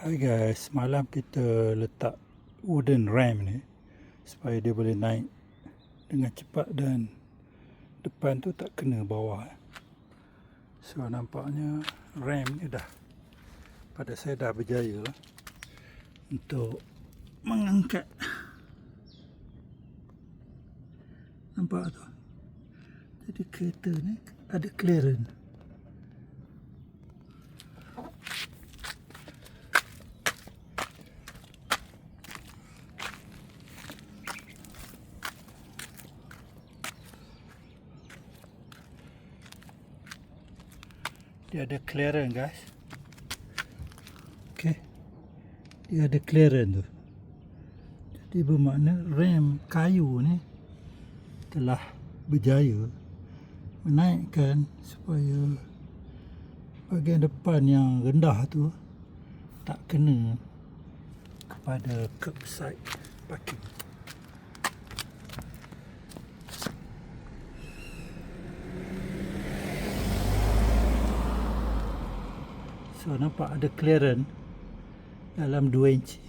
Hai guys, semalam kita letak wooden ramp ni supaya dia boleh naik dengan cepat dan depan tu tak kena bawah. So nampaknya ramp ni dah, pada saya dah berjaya lah untuk mengangkat. Nampak tu? Jadi kereta ni ada clearance. Dia ada clearance guys. Okay. Dia ada clearance tu. Jadi bermakna rem kayu ni telah berjaya menaikkan supaya bahagian depan yang rendah tu tak kena kepada curbside parking. So nampak ada clearance dalam 2 inci.